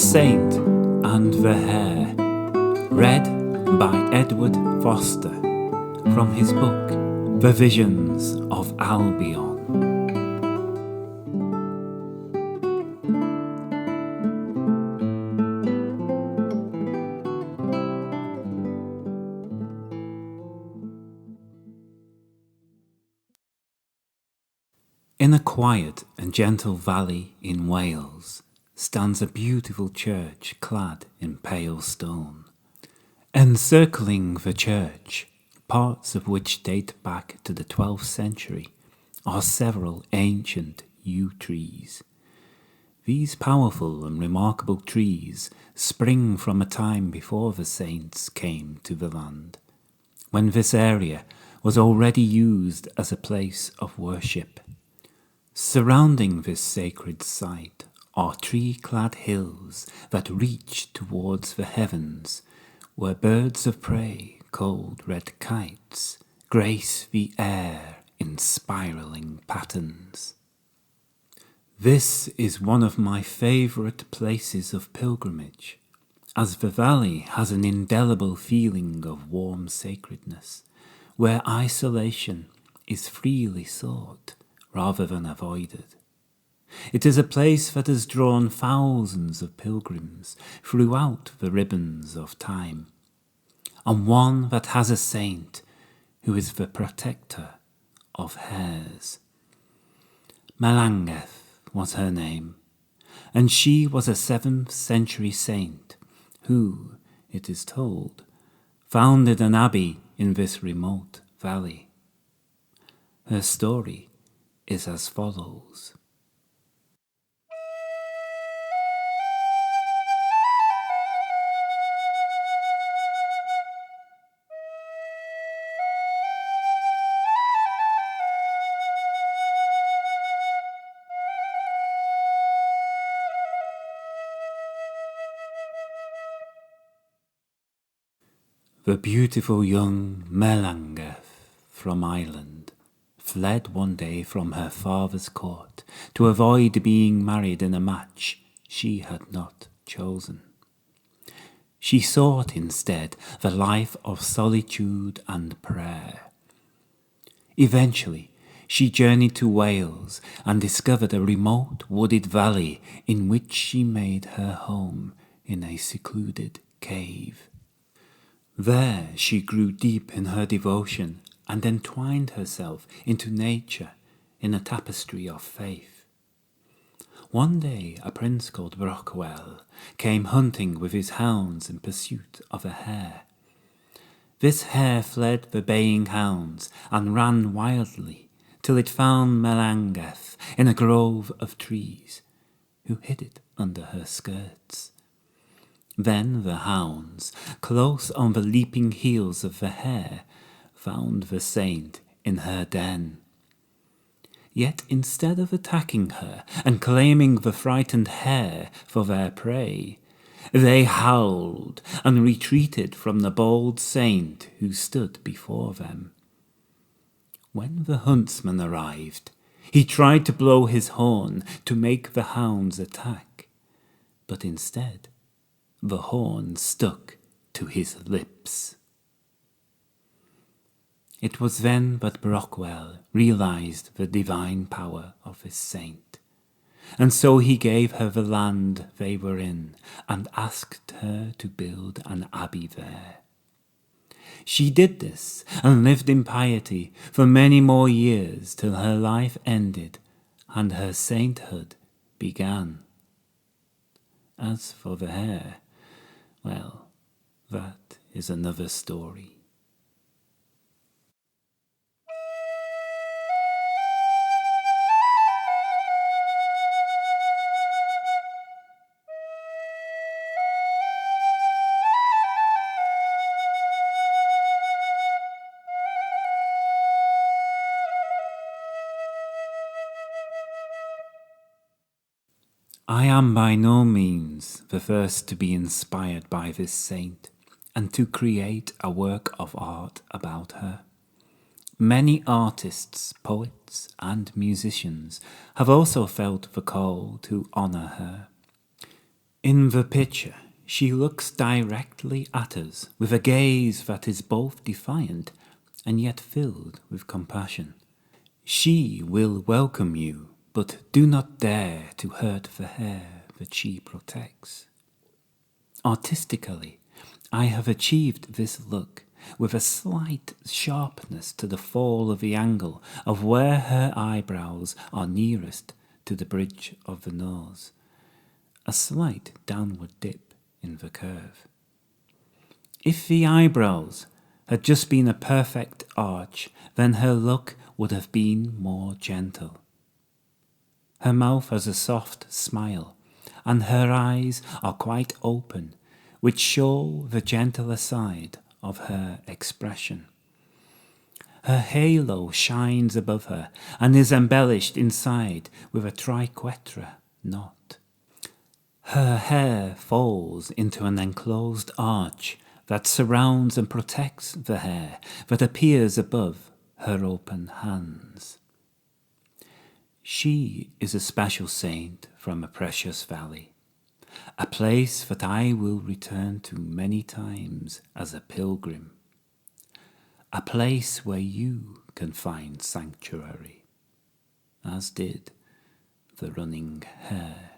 Saint and the Hare, read by Edward Foster from his book The Visions of Albion. In a quiet and gentle valley in Wales stands a beautiful church clad in pale stone. Encircling the church, parts of which date back to the 12th century, are several ancient yew trees. These powerful and remarkable trees spring from a time before the saints came to the land, when this area was already used as a place of worship. Surrounding this sacred site are tree-clad hills that reach towards the heavens, where birds of prey called red kites grace the air in spiraling patterns. This is one of my favourite places of pilgrimage, as the valley has an indelible feeling of warm sacredness, where isolation is freely sought rather than avoided. It is a place that has drawn thousands of pilgrims throughout the ribbons of time, and one that has a saint who is the protector of hares. Melangeth was her name, and she was a 7th century saint who, it is told, founded an abbey in this remote valley. Her story is as follows. The beautiful young Melangeth from Ireland fled one day from her father's court to avoid being married in a match she had not chosen. She sought instead the life of solitude and prayer. Eventually, she journeyed to Wales and discovered a remote wooded valley in which she made her home in a secluded cave. There she grew deep in her devotion and entwined herself into nature in a tapestry of faith. One day a prince called Brockwell came hunting with his hounds in pursuit of a hare. This hare fled the baying hounds and ran wildly till it found Melangeth in a grove of trees, who hid it under her skirts. Then the hounds, close on the leaping heels of the hare, found the saint in her den. Yet instead of attacking her and claiming the frightened hare for their prey, they howled and retreated from the bold saint who stood before them. When the huntsman arrived, he tried to blow his horn to make the hounds attack, but instead the horn stuck to his lips. It was then that Brockwell realized the divine power of his saint, and so he gave her the land they were in and asked her to build an abbey there. She did this and lived in piety for many more years till her life ended and her sainthood began. As for the hare, well, that is another story. I am by no means the first to be inspired by this saint and to create a work of art about her. Many artists, poets, and musicians have also felt the call to honour her. In the picture, she looks directly at us with a gaze that is both defiant and yet filled with compassion. She will welcome you, but do not dare to hurt the hair that she protects. Artistically, I have achieved this look with a slight sharpness to the fall of the angle of where her eyebrows are nearest to the bridge of the nose, a slight downward dip in the curve. If the eyebrows had just been a perfect arch, then her look would have been more gentle. Her mouth has a soft smile, and her eyes are quite open, which show the gentler side of her expression. Her halo shines above her and is embellished inside with a triquetra knot. Her hair falls into an enclosed arch that surrounds and protects the hair that appears above her open hands. She is a special saint from a precious valley, a place that I will return to many times as a pilgrim, a place where you can find sanctuary, as did the running hare.